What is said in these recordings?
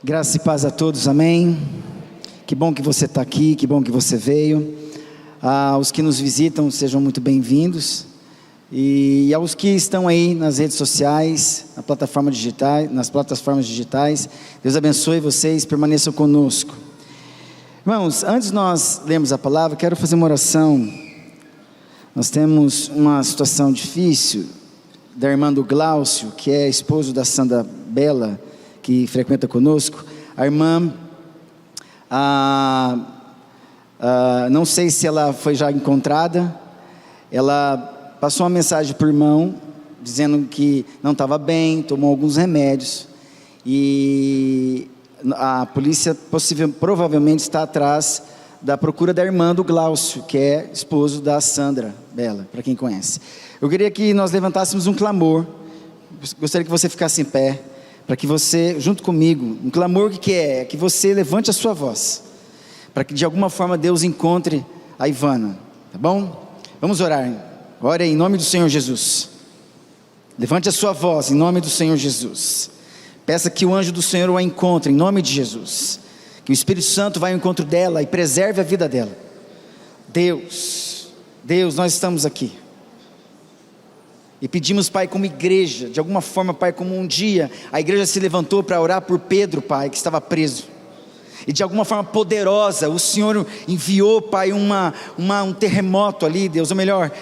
Graça e paz a todos, amém. Que bom que você está aqui, que bom que você veio. Os que nos visitam, sejam muito bem-vindos. E aos que estão aí nas redes sociais, nas plataformas digitais, Deus abençoe vocês, permaneçam conosco. Irmãos, antes de nós lermos a palavra, quero fazer uma oração. Nós temos uma situação difícil da irmã do Glaucio, que é esposo da Sandra Bela, que frequenta conosco. A irmã, não sei se ela foi já encontrada. Ela passou uma mensagem para o irmão, dizendo que não estava bem, tomou alguns remédios, e a polícia provavelmente está atrás da procura da irmã do Glaucio, que é esposo da Sandra Bela, para quem conhece. Eu queria que nós levantássemos um clamor. Gostaria que você ficasse em pé, para que você, junto comigo, um clamor que é que você levante a sua voz, para que de alguma forma Deus encontre a Ivana, tá bom? Vamos orar. Ore em nome do Senhor Jesus. Levante a sua voz em nome do Senhor Jesus. Peça que o anjo do Senhor a encontre em nome de Jesus. Que o Espírito Santo vá ao encontro dela e preserve a vida dela. Deus, nós estamos aqui. E pedimos, Pai, como igreja, de alguma forma, Pai, como um dia a igreja se levantou para orar por Pedro, Pai, que estava preso. E de alguma forma poderosa, o Senhor enviou, Pai, um terremoto ali, Deus, ou melhor,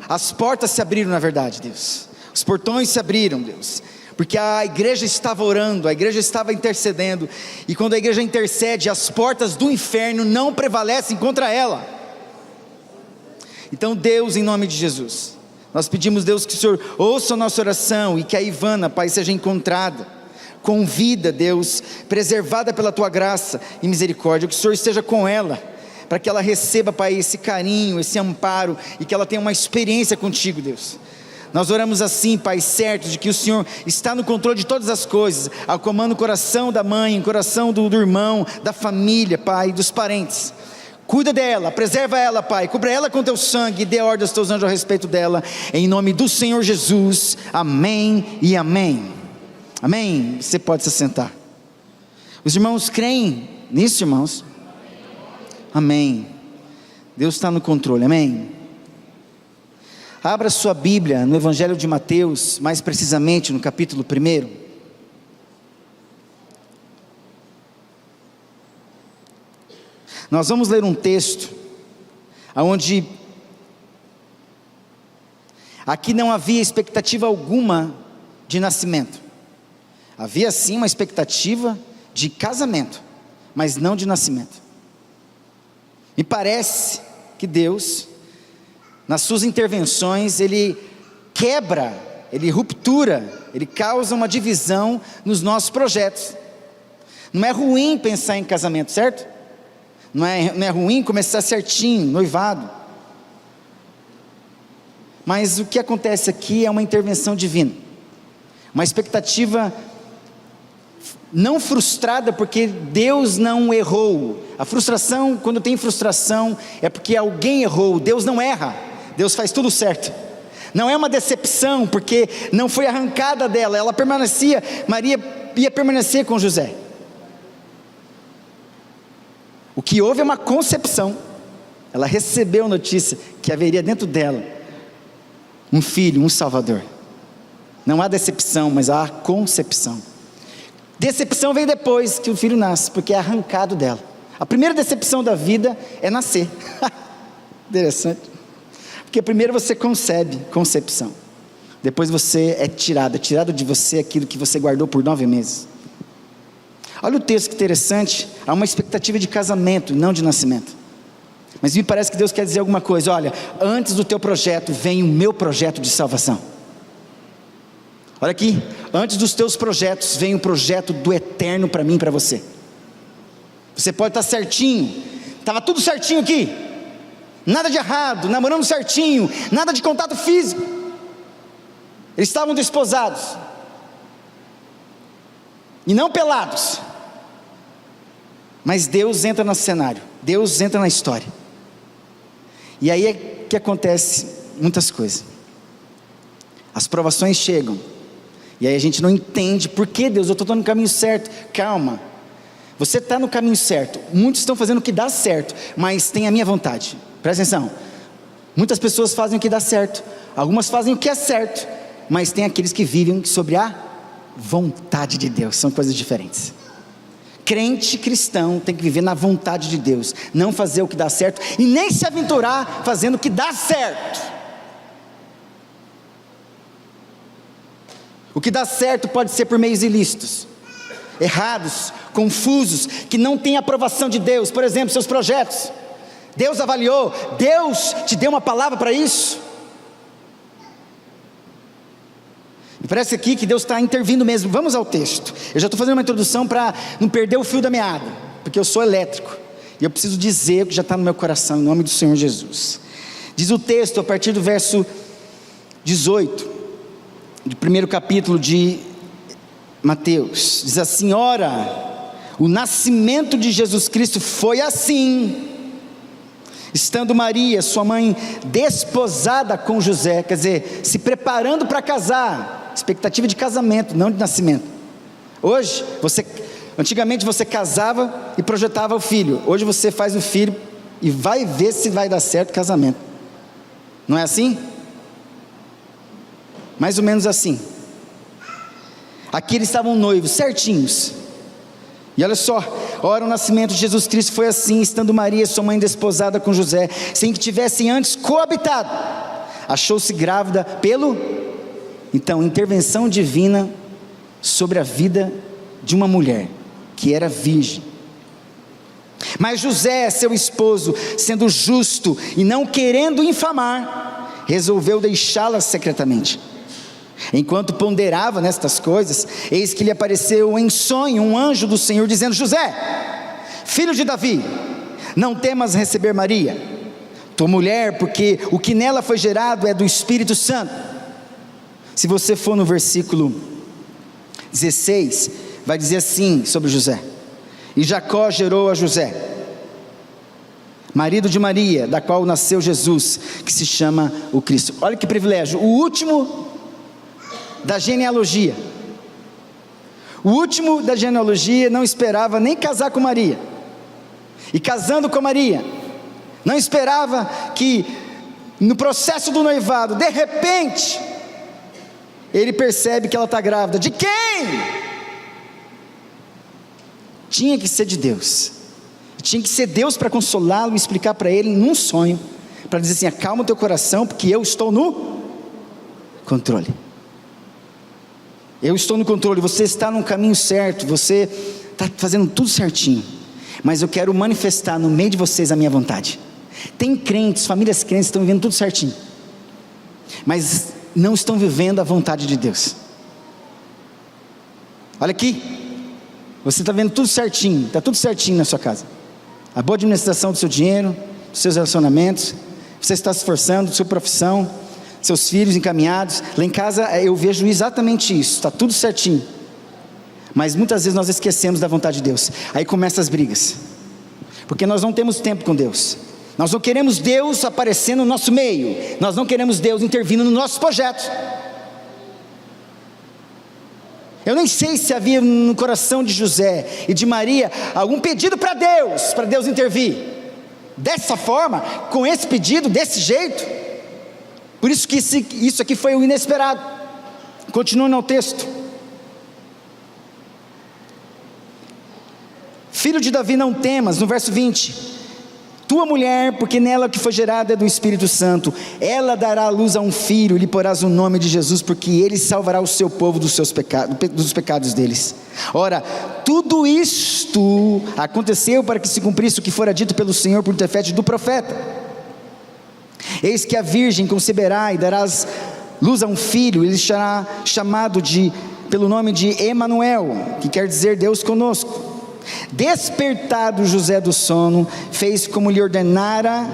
as portas se abriram, na verdade, Deus. Os portões se abriram, Deus. Porque a igreja estava orando, a igreja estava intercedendo. E quando a igreja intercede, as portas do inferno não prevalecem contra ela. Então, Deus, em nome de Jesus, nós pedimos, Deus, que o Senhor ouça a nossa oração e que a Ivana, Pai, seja encontrada com vida, Deus, preservada pela Tua graça e misericórdia. Que o Senhor esteja com ela, para que ela receba, Pai, esse carinho, esse amparo, e que ela tenha uma experiência contigo, Deus. Nós oramos assim, Pai, certo de que o Senhor está no controle de todas as coisas, acalmando o coração da mãe, o coração do irmão, da família, Pai, dos parentes. Cuida dela, preserva ela, Pai, cubra ela com teu sangue e dê ordem aos teus anjos a respeito dela, em nome do Senhor Jesus, amém e amém. Amém. Você pode se sentar. Os irmãos creem nisso, irmãos? Amém. Deus está no controle, amém. Abra sua Bíblia no Evangelho de Mateus, mais precisamente no capítulo 1. Nós vamos ler um texto onde aqui não havia expectativa alguma de nascimento. Havia sim uma expectativa de casamento, mas não de nascimento. Me parece que Deus, nas suas intervenções, Ele quebra, Ele ruptura, Ele causa uma divisão nos nossos projetos. Não é ruim pensar em casamento, certo? Não é ruim começar certinho, noivado. Mas o que acontece aqui é uma intervenção divina. Uma expectativa não frustrada, porque Deus não errou. A frustração, quando tem frustração, é porque alguém errou. Deus não erra, Deus faz tudo certo. Não é uma decepção, porque não foi arrancada dela, ela permanecia, Maria ia permanecer com José. O que houve é uma concepção. Ela recebeu a notícia que haveria dentro dela um filho, um salvador. Não há decepção, mas há concepção. Decepção vem depois que o filho nasce, porque é arrancado dela. A primeira decepção da vida é nascer. Interessante. Porque primeiro você concebe, concepção. Depois você é tirado de você aquilo que você guardou por 9 meses. Olha o texto que interessante. Há uma expectativa de casamento, não de nascimento. Mas me parece que Deus quer dizer alguma coisa. Olha, antes do teu projeto vem o meu projeto de salvação. Olha aqui, antes dos teus projetos vem o projeto do eterno para mim e para você. Você pode estar certinho, estava tudo certinho aqui, nada de errado, namorando certinho, nada de contato físico. Eles estavam desposados, e não pelados. Mas Deus entra no cenário, Deus entra na história. E aí é que acontece muitas coisas. As provações chegam, e aí a gente não entende, por que Deus, eu estou no caminho certo. Calma, você está no caminho certo, muitos estão fazendo o que dá certo, mas tem a minha vontade. Presta atenção, muitas pessoas fazem o que dá certo, algumas fazem o que é certo, mas tem aqueles que vivem sobre a vontade de Deus, são coisas diferentes. Crente cristão tem que viver na vontade de Deus, não fazer o que dá certo, e nem se aventurar fazendo o que dá certo. O que dá certo pode ser por meios ilícitos, errados, confusos, que não tem aprovação de Deus. Por exemplo, seus projetos, Deus avaliou, Deus te deu uma palavra para isso. E parece aqui que Deus está intervindo mesmo. Vamos ao texto. Eu já estou fazendo uma introdução para não perder o fio da meada, porque eu sou elétrico, e eu preciso dizer o que já está no meu coração, em nome do Senhor Jesus. Diz o texto, a partir do verso 18, do primeiro capítulo de Mateus, diz assim: ora, o nascimento de Jesus Cristo foi assim, estando Maria, sua mãe, desposada com José, quer dizer, se preparando para casar, expectativa de casamento, não de nascimento. Antigamente você casava e projetava o filho, hoje você faz o filho e vai ver se vai dar certo o casamento, não é assim? Mais ou menos assim. Aqui eles estavam noivos, certinhos. E olha só, ora, o nascimento de Jesus Cristo foi assim, estando Maria, sua mãe, desposada com José, sem que tivessem antes coabitado, achou-se grávida então, intervenção divina sobre a vida de uma mulher que era virgem. Mas José, seu esposo, sendo justo e não querendo infamar, resolveu deixá-la secretamente. Enquanto ponderava nestas coisas, eis que lhe apareceu em sonho um anjo do Senhor, dizendo: José, filho de Davi, não temas receber Maria, tua mulher, porque o que nela foi gerado é do Espírito Santo. Se você for no versículo 16, vai dizer assim sobre José: e Jacó gerou a José, marido de Maria, da qual nasceu Jesus, que se chama o Cristo. Olha que privilégio, o último da genealogia. O último da genealogia não esperava nem casar com Maria, e casando com Maria, não esperava que no processo do noivado, de repente, ele percebe que ela está grávida. De quem? Tinha que ser de Deus. Tinha que ser Deus para consolá-lo e explicar para ele num sonho, para dizer assim: acalma o teu coração, porque eu estou no controle. Eu estou no controle, você está no caminho certo, você está fazendo tudo certinho, mas eu quero manifestar no meio de vocês a minha vontade. Tem crentes, famílias crentes estão vivendo tudo certinho, mas não estão vivendo a vontade de Deus. Olha aqui, você está vendo tudo certinho, está tudo certinho na sua casa, a boa administração do seu dinheiro, dos seus relacionamentos, você está se esforçando, da sua profissão, seus filhos encaminhados. Lá em casa eu vejo exatamente isso, está tudo certinho, mas muitas vezes nós esquecemos da vontade de Deus. Aí começam as brigas, porque nós não temos tempo com Deus, nós não queremos Deus aparecendo no nosso meio, nós não queremos Deus intervindo nos nossos projetos. Eu nem sei se havia no coração de José e de Maria algum pedido para Deus intervir, dessa forma, com esse pedido, desse jeito. Por isso que isso aqui foi o inesperado. Continuando no texto: filho de Davi, não temas, no verso 20, tua mulher, porque nela que foi gerada é do Espírito Santo, ela dará à luz a um filho, e lhe porás o nome de Jesus, porque ele salvará o seu povo dos pecados deles. Ora, tudo isto aconteceu para que se cumprisse o que fora dito pelo Senhor por intermédio do profeta: eis que a virgem conceberá e darás luz a um filho, ele será chamado pelo nome de Emanuel, que quer dizer Deus conosco. Despertado José do sono, fez como lhe ordenara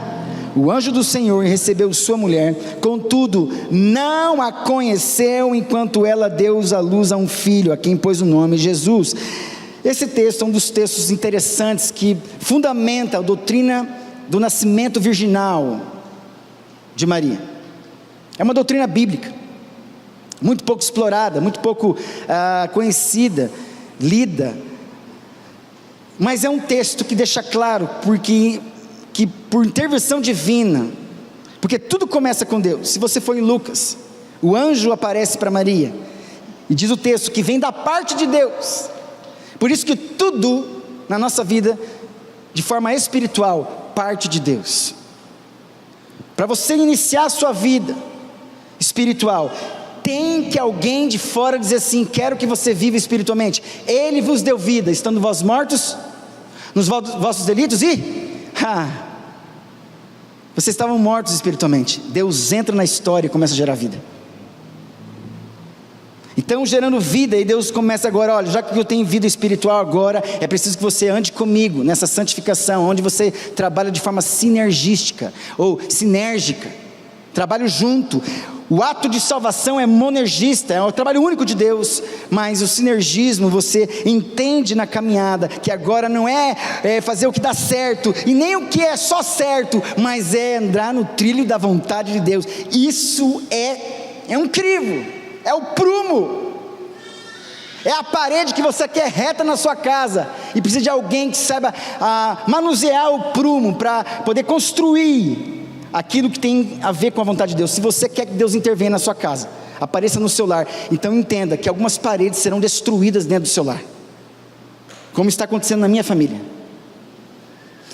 o anjo do Senhor, e recebeu sua mulher. Contudo, não a conheceu enquanto ela deu à luz a um filho, a quem pôs o nome Jesus. Esse texto é um dos textos interessantes que fundamenta a doutrina do nascimento virginal de Maria. É uma doutrina bíblica, muito pouco explorada, muito pouco conhecida, lida, mas é um texto que deixa claro que por intervenção divina, porque tudo começa com Deus. Se você for em Lucas, o anjo aparece para Maria, e diz o texto que vem da parte de Deus. Por isso que tudo na nossa vida, de forma espiritual, parte de Deus. Para você iniciar a sua vida espiritual, tem que alguém de fora dizer assim: quero que você viva espiritualmente. Ele vos deu vida, estando vós mortos nos vossos delitos vocês estavam mortos espiritualmente. Deus entra na história e começa a gerar vida. Então, gerando vida, e Deus começa agora: olha, já que eu tenho vida espiritual agora, é preciso que você ande comigo nessa santificação, onde você trabalha de forma sinergística, ou sinérgica, trabalho junto. O ato de salvação é monergista, é o trabalho único de Deus, mas o sinergismo, você entende na caminhada, que agora não é fazer o que dá certo, e nem o que é só certo, mas é andar no trilho da vontade de Deus. Isso é um crivo, é o prumo, é a parede que você quer reta na sua casa, e precisa de alguém que saiba manusear o prumo, para poder construir aquilo que tem a ver com a vontade de Deus. Se você quer que Deus intervenha na sua casa, apareça no seu lar, então entenda que algumas paredes serão destruídas dentro do seu lar, como está acontecendo na minha família.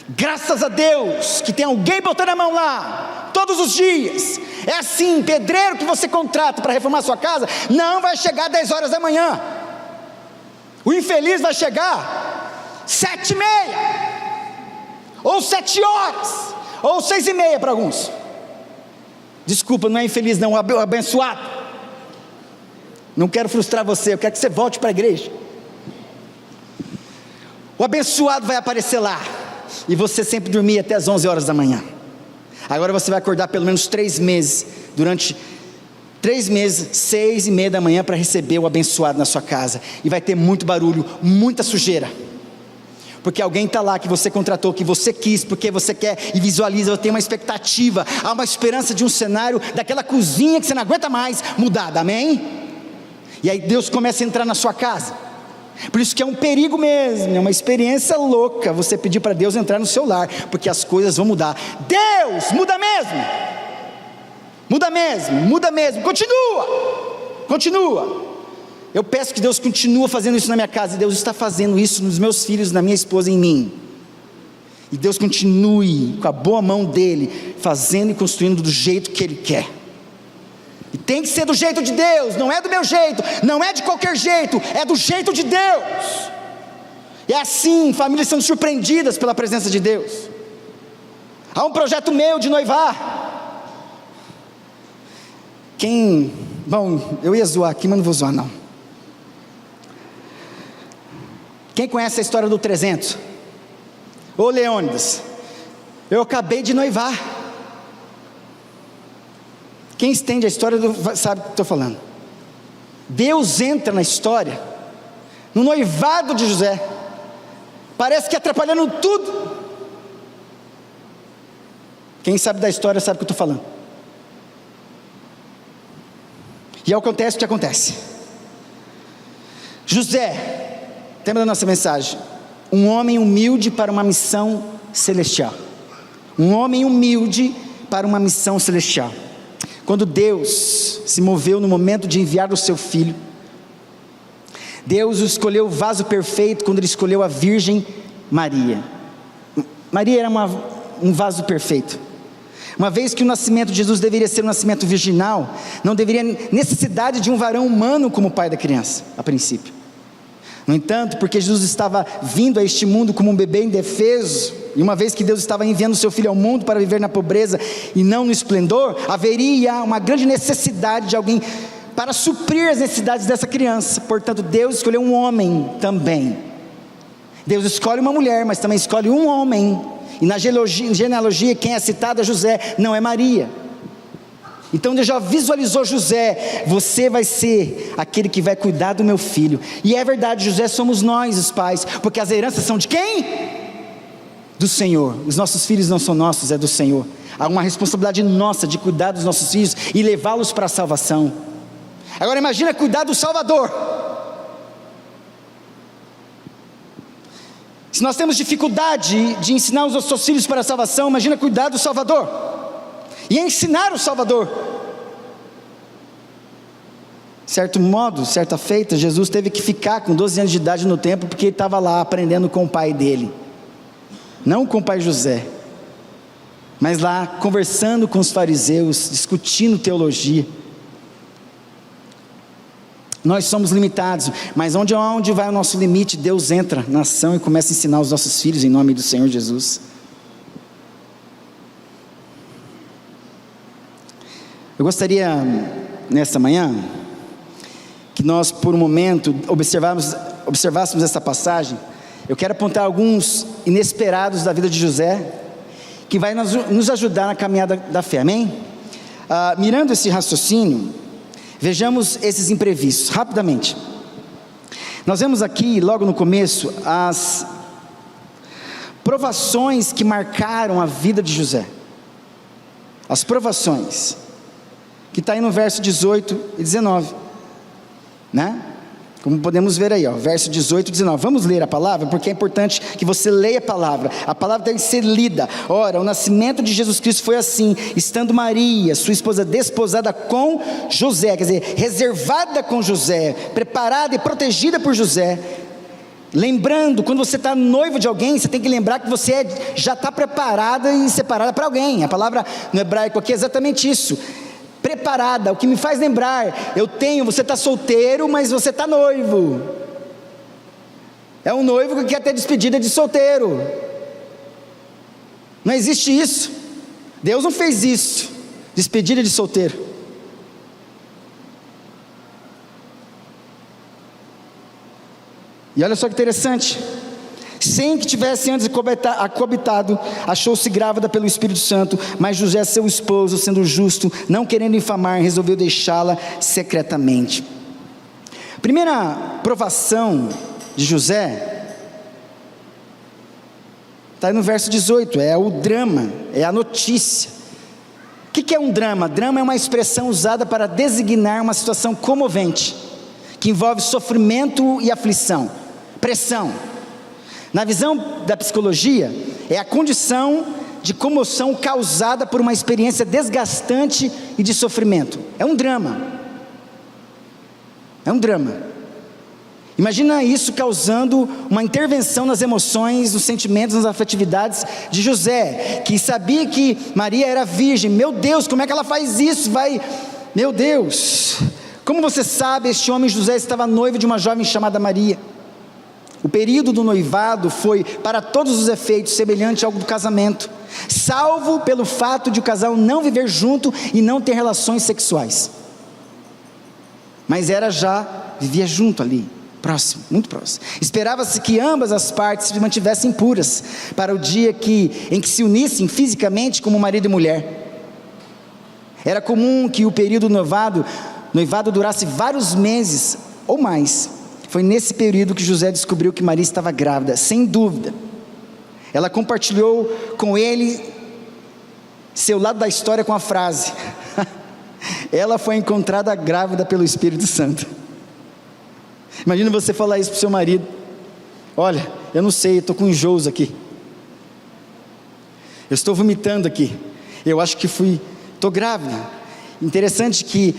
Graças a Deus que tem alguém botando a mão lá todos os dias. É assim, pedreiro que você contrata para reformar a sua casa não vai chegar 10 horas da manhã. O infeliz vai chegar 7h30 ou 7 horas, ou 6h30 para alguns. Desculpa, não é infeliz não, o abençoado. Não quero frustrar você, eu quero que você volte para a igreja. O abençoado vai aparecer lá, e você sempre dormia até as 11 horas da manhã. Agora você vai acordar pelo menos 3 meses, durante 3 meses, 6h30 da manhã, para receber o abençoado na sua casa, e vai ter muito barulho, muita sujeira, porque alguém está lá que você contratou, que você quis, porque você quer e visualiza, eu tenho uma expectativa, há uma esperança de um cenário, daquela cozinha que você não aguenta mais, mudada, amém? E aí Deus começa a entrar na sua casa. Por isso que é um perigo mesmo, é uma experiência louca, você pedir para Deus entrar no seu lar, porque as coisas vão mudar. Deus, muda mesmo, muda mesmo, muda mesmo, continua. Eu peço que Deus continue fazendo isso na minha casa, e Deus está fazendo isso nos meus filhos, na minha esposa e em mim. E Deus continue com a boa mão dEle, fazendo e construindo do jeito que Ele quer. E tem que ser do jeito de Deus, não é do meu jeito, não é de qualquer jeito, é do jeito de Deus. E é assim, famílias são surpreendidas pela presença de Deus. Há um projeto meu de noivar. Bom, eu ia zoar aqui, mas não vou zoar não. Quem conhece a história do 300? Ô Leônidas, eu acabei de noivar. Quem entende a história sabe o que estou falando. Deus entra na história, no noivado de José, parece que atrapalhando tudo. Quem sabe da história sabe o que eu estou falando. E acontece o que acontece. José, tema da nossa mensagem: um homem humilde para uma missão celestial. Um homem humilde para uma missão celestial. Quando Deus se moveu no momento de enviar o seu filho, Deus escolheu o vaso perfeito quando Ele escolheu a Virgem Maria. Maria era um vaso perfeito. Uma vez que o nascimento de Jesus deveria ser um nascimento virginal, não deveria necessidade de um varão humano como pai da criança, a princípio. No entanto, porque Jesus estava vindo a este mundo como um bebê indefeso, e uma vez que Deus estava enviando o seu filho ao mundo para viver na pobreza e não no esplendor, haveria uma grande necessidade de alguém para suprir as necessidades dessa criança. Portanto, Deus escolheu um homem também. Deus escolhe uma mulher, mas também escolhe um homem. E na genealogia quem é citado é José, não é Maria. Então Deus já visualizou José: você vai ser aquele que vai cuidar do meu filho. E é verdade, José somos nós os pais, porque as heranças são de quem? Do Senhor. Os nossos filhos não são nossos, é do Senhor. Há uma responsabilidade nossa de cuidar dos nossos filhos e levá-los para a salvação. Agora imagina cuidar do Salvador. Se nós temos dificuldade de ensinar os nossos filhos para a salvação, imagina cuidar do Salvador e ensinar o Salvador. Certo modo, certa feita, Jesus teve que ficar com 12 anos de idade no templo, porque ele estava lá aprendendo com o pai dele, não com o pai José, mas lá conversando com os fariseus, discutindo teologia. Nós somos limitados, mas onde vai o nosso limite, Deus entra na ação e começa a ensinar os nossos filhos em nome do Senhor Jesus. Eu gostaria, nesta manhã, que nós por um momento observássemos essa passagem. Eu quero apontar alguns inesperados da vida de José, que vai nos ajudar na caminhada da fé, amém? Mirando esse raciocínio, vejamos esses imprevistos, rapidamente. Nós vemos aqui, logo no começo, as provações que marcaram a vida de José. As provações, que está aí no verso 18 e 19, né? Como podemos ver aí, verso 18 e 19, vamos ler a palavra, porque é importante que você leia a palavra deve ser lida. Ora, o nascimento de Jesus Cristo foi assim: estando Maria, sua esposa, desposada com José, quer dizer, reservada com José, preparada e protegida por José. Lembrando, quando você está noivo de alguém, você tem que lembrar que você já está preparada e separada para alguém. A palavra no hebraico aqui é exatamente isso. Preparada, o que me faz lembrar, você está solteiro, mas você está noivo. É um noivo que quer ter despedida de solteiro. Não existe isso. Deus não fez isso, despedida de solteiro. E olha só que interessante, sem que tivesse antes acobitado, achou-se grávida pelo Espírito Santo, mas José, seu esposo, sendo justo, não querendo infamar, resolveu deixá-la secretamente. Primeira provação de José está no verso 18, é o drama, é a notícia. O que é um drama? Drama é uma expressão usada para designar uma situação comovente, que envolve sofrimento e aflição, pressão. Na visão da psicologia, é a condição de comoção causada por uma experiência desgastante e de sofrimento. É um drama. É um drama. Imagina isso causando uma intervenção nas emoções, nos sentimentos, nas afetividades de José, que sabia que Maria era virgem. Meu Deus, como é que ela faz isso? Meu Deus. Como você sabe, este homem José estava noivo de uma jovem chamada Maria. O período do noivado foi, para todos os efeitos, semelhante ao do casamento, salvo pelo fato de o casal não viver junto e não ter relações sexuais. Mas vivia junto ali, próximo, muito próximo. Esperava-se que ambas as partes se mantivessem puras, para o dia em que se unissem fisicamente como marido e mulher. Era comum que o período do noivado durasse vários meses ou mais. Foi nesse período que José descobriu que Maria estava grávida, sem dúvida. Ela compartilhou com ele seu lado da história com a frase: ela foi encontrada grávida pelo Espírito Santo. Imagina você falar isso para o seu marido: olha, eu não sei, eu estou com enjoos aqui, eu estou vomitando aqui, eu acho que estou grávida. Interessante que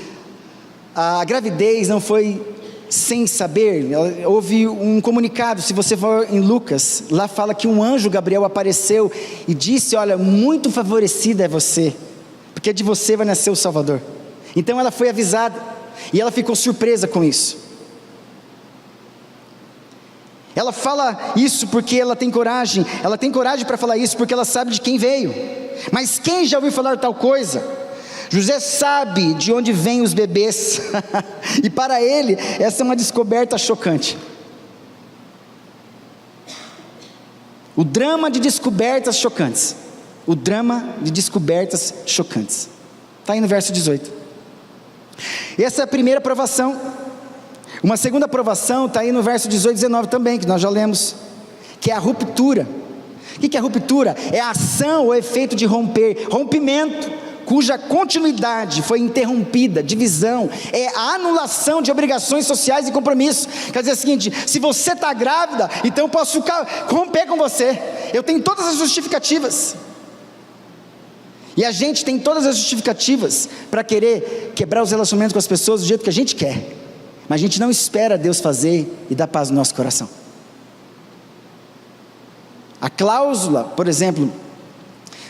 a gravidez não foi sem saber. Houve um comunicado, se você for em Lucas, lá fala que um anjo Gabriel apareceu e disse: olha, muito favorecida é você, porque de você vai nascer o Salvador. Então ela foi avisada, e ela ficou surpresa com isso. Ela fala isso porque ela tem coragem para falar isso, porque ela sabe de quem veio. Mas quem já ouviu falar tal coisa? José sabe de onde vêm os bebês, e para ele, essa é uma descoberta chocante. O drama de descobertas chocantes. Está aí no verso 18. Essa é a primeira provação. Uma segunda provação está aí no verso 18 e 19 também, que nós já lemos, que é a ruptura. O que é a ruptura? É a ação ou efeito de romper, rompimento, cuja continuidade foi interrompida, divisão, é a anulação de obrigações sociais e compromissos. Quer dizer o seguinte: se você está grávida, então eu posso romper com você, eu tenho todas as justificativas, e a gente tem todas as justificativas para querer quebrar os relacionamentos com as pessoas do jeito que a gente quer, mas a gente não espera Deus fazer e dar paz no nosso coração. A cláusula, por exemplo,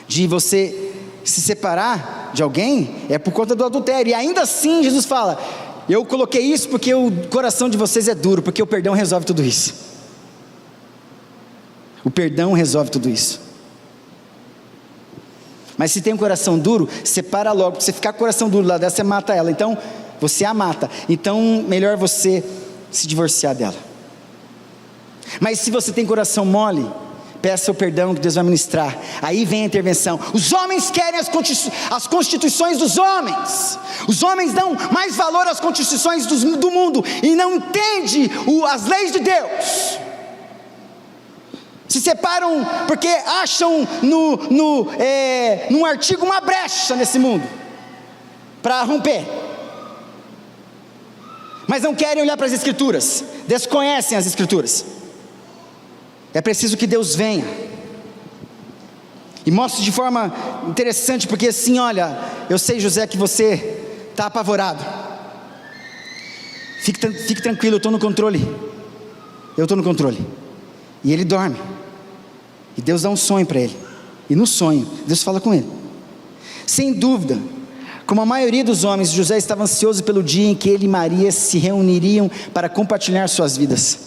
de você se separar de alguém é por conta do adultério, e ainda assim Jesus fala: eu coloquei isso porque o coração de vocês é duro, porque o perdão resolve tudo isso. O perdão resolve tudo isso. Mas se tem um coração duro, separa logo, porque se ficar com o coração duro lá dela, você mata ela, então você a mata, então melhor você se divorciar dela. Mas se você tem coração mole, peça o perdão que Deus vai ministrar. Aí vem a intervenção. Os homens querem as constituições dos homens. Os homens dão mais valor às constituições do mundo e não entendem as leis de Deus. Se separam porque acham num artigo uma brecha nesse mundo para romper, mas não querem olhar para as Escrituras, desconhecem as Escrituras. É preciso que Deus venha e mostre de forma interessante, porque assim: olha, eu sei, José, que você está apavorado, fique tranquilo, eu estou no controle, e ele dorme, e Deus dá um sonho para ele, e no sonho, Deus fala com ele. Sem dúvida, como a maioria dos homens, José estava ansioso pelo dia em que ele e Maria se reuniriam para compartilhar suas vidas.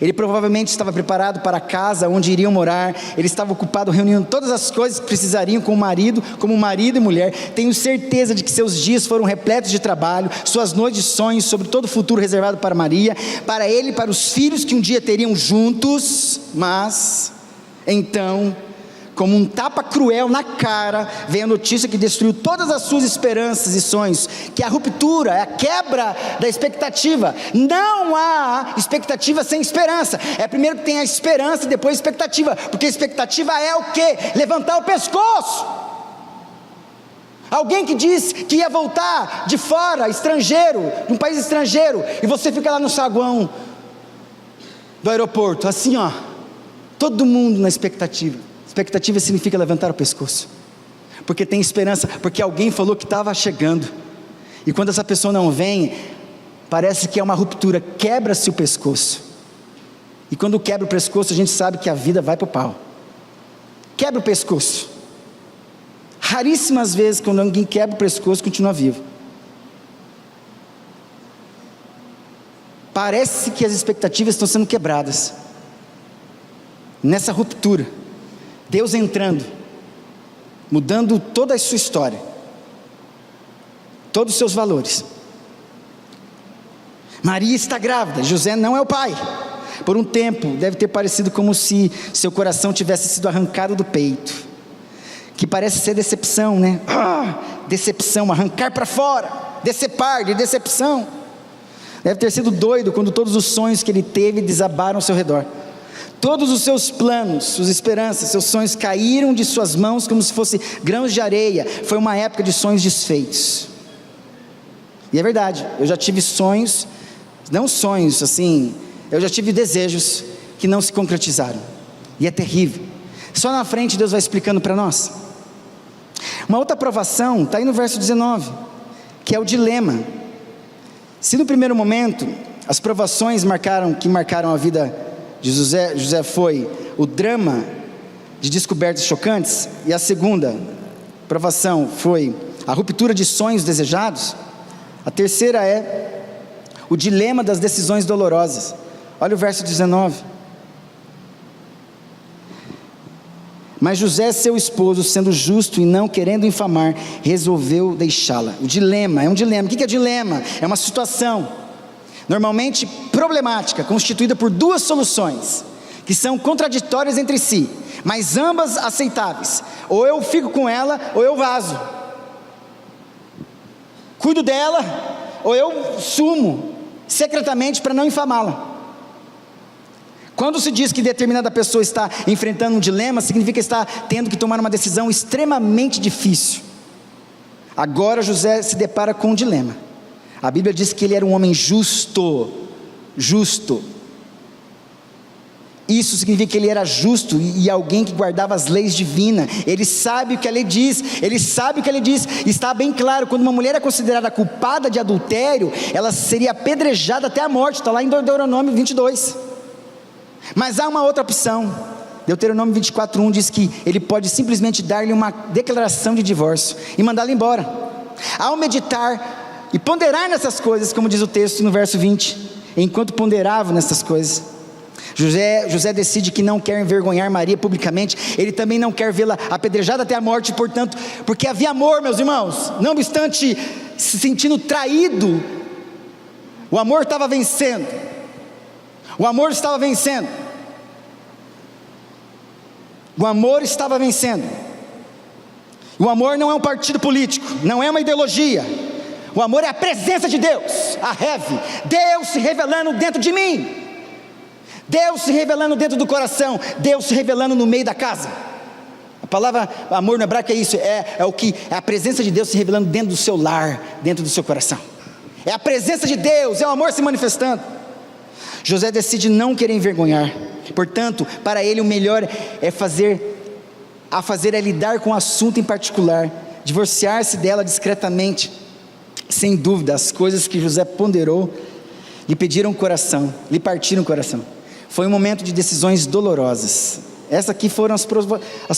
Ele provavelmente estava preparado para a casa onde iriam morar. Ele estava ocupado reunindo todas as coisas que precisariam como marido e mulher. Tenho certeza de que seus dias foram repletos de trabalho, suas noites de sonhos sobre todo o futuro reservado para Maria, para ele e para os filhos que um dia teriam juntos. Mas então, como um tapa cruel na cara, veio a notícia que destruiu todas as suas esperanças e sonhos, que a ruptura é a quebra da expectativa. Não há expectativa sem esperança. É primeiro que tem a esperança e depois a expectativa, porque a expectativa é o quê? Levantar o pescoço. Alguém que diz que ia voltar de fora, estrangeiro, de um país estrangeiro, e você fica lá no saguão do aeroporto, assim ó, todo mundo na expectativa. Expectativa significa levantar o pescoço, porque tem esperança, porque alguém falou que estava chegando, e quando essa pessoa não vem, parece que é uma ruptura, quebra-se o pescoço, e quando quebra o pescoço, a gente sabe que a vida vai para o pau. Quebra o pescoço. Raríssimas vezes, quando alguém quebra o pescoço, continua vivo. Parece que as expectativas estão sendo quebradas. Nessa ruptura, Deus entrando, mudando toda a sua história, todos os seus valores. Maria está grávida, José não é o pai. Por um tempo, deve ter parecido como se seu coração tivesse sido arrancado do peito, que parece ser decepção, né? Decepção, arrancar para fora, decepar, de decepção. Deve ter sido doido quando todos os sonhos que ele teve desabaram ao seu redor. Todos os seus planos, suas esperanças, seus sonhos caíram de suas mãos como se fossem grãos de areia. Foi uma época de sonhos desfeitos. E é verdade, eu já tive sonhos, não sonhos assim, eu já tive desejos que não se concretizaram. E é terrível. Só na frente Deus vai explicando para nós. Uma outra provação está aí no verso 19, que é o dilema. Se no primeiro momento as provações que marcaram a vida de José foi o drama de descobertas chocantes, e a segunda provação foi a ruptura de sonhos desejados, a terceira é o dilema das decisões dolorosas. Olha o verso 19. Mas José, seu esposo, sendo justo e não querendo infamar, resolveu deixá-la. O dilema, é um dilema. O que é dilema? É uma situação normalmente problemática, constituída por duas soluções, que são contraditórias entre si, mas ambas aceitáveis. Ou eu fico com ela, ou eu vazo. cuido dela, ou eu sumo secretamente para não infamá-la. Quando se diz que determinada pessoa está enfrentando um dilema, significa estar tendo que tomar uma decisão extremamente difícil. Agora José se depara com um dilema. A Bíblia diz que ele era um homem justo. Isso significa que ele era justo e alguém que guardava as leis divinas. Ele sabe o que a lei diz, está bem claro, quando uma mulher é considerada culpada de adultério, ela seria apedrejada até a morte, está lá em Deuteronômio 22, mas há uma outra opção. Deuteronômio 24:1 diz que ele pode simplesmente dar-lhe uma declaração de divórcio e mandá-la embora. Ao meditar e ponderar nessas coisas, como diz o texto no verso 20, enquanto ponderava nessas coisas, José decide que não quer envergonhar Maria publicamente. Ele também não quer vê-la apedrejada até a morte, portanto, porque havia amor, meus irmãos. Não obstante se sentindo traído, o amor estava vencendo. O amor estava vencendo. O amor estava vencendo. O amor não é um partido político, não é uma ideologia. O amor é a presença de Deus, a Heve, Deus se revelando dentro de mim, Deus se revelando dentro do coração, Deus se revelando no meio da casa. A palavra amor no hebraico é isso, é a presença de Deus se revelando dentro do seu lar, dentro do seu coração. É a presença de Deus, é o amor se manifestando. José decide não querer envergonhar, portanto, para ele o melhor é lidar com o assunto em particular, divorciar-se dela discretamente. Sem dúvida, as coisas que José ponderou lhe partiram o coração. Foi um momento de decisões dolorosas. Essas aqui foram as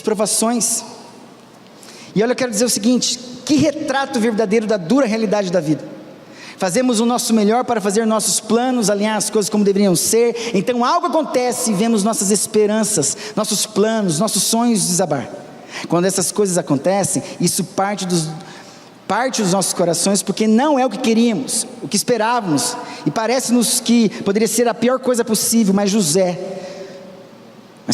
provações. E olha, eu quero dizer o seguinte: que retrato verdadeiro da dura realidade da vida. Fazemos o nosso melhor para fazer nossos planos, alinhar as coisas como deveriam ser, então algo acontece e vemos nossas esperanças, nossos planos, nossos sonhos desabar. Quando essas coisas acontecem, isso parte dos nossos corações, porque não é o que queríamos, o que esperávamos, e parece-nos que poderia ser a pior coisa possível. Mas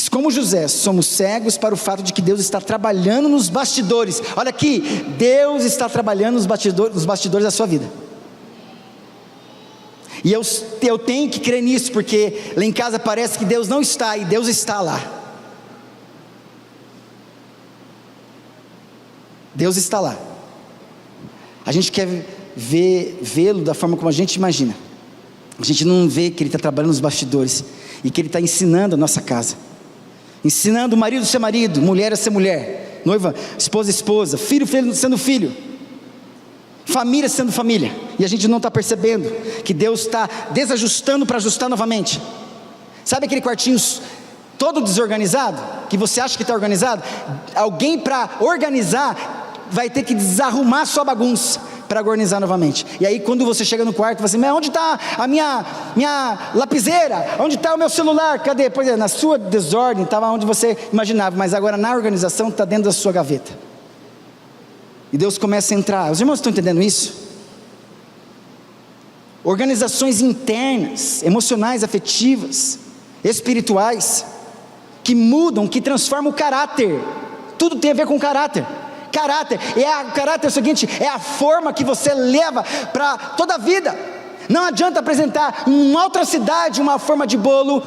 como José, somos cegos para o fato de que Deus está trabalhando nos bastidores. Olha aqui, Deus está trabalhando nos bastidores da sua vida, e eu tenho que crer nisso, porque lá em casa parece que Deus não está, e Deus está lá. Deus está lá. A gente quer vê-lo da forma como a gente imagina. A gente não vê que Ele está trabalhando nos bastidores, e que Ele está ensinando a nossa casa, ensinando o marido a ser marido, mulher a ser mulher, noiva, esposa a esposa, filho sendo filho, família sendo família, e a gente não está percebendo que Deus está desajustando para ajustar novamente. Sabe aquele quartinho todo desorganizado, que você acha que está organizado? Alguém para organizar vai ter que desarrumar sua bagunça para organizar novamente. E aí quando você chega no quarto, você mas onde está a minha lapiseira? Onde está o meu celular? Cadê? Pois é, na sua desordem estava onde você imaginava, mas agora na organização está dentro da sua gaveta. E Deus começa a entrar. Os irmãos estão entendendo isso? Organizações internas, emocionais, afetivas, espirituais, que mudam, que transformam o caráter. Tudo tem a ver com caráter. Caráter é o seguinte, é a forma que você leva para toda a vida. Não adianta apresentar uma outra cidade uma forma de bolo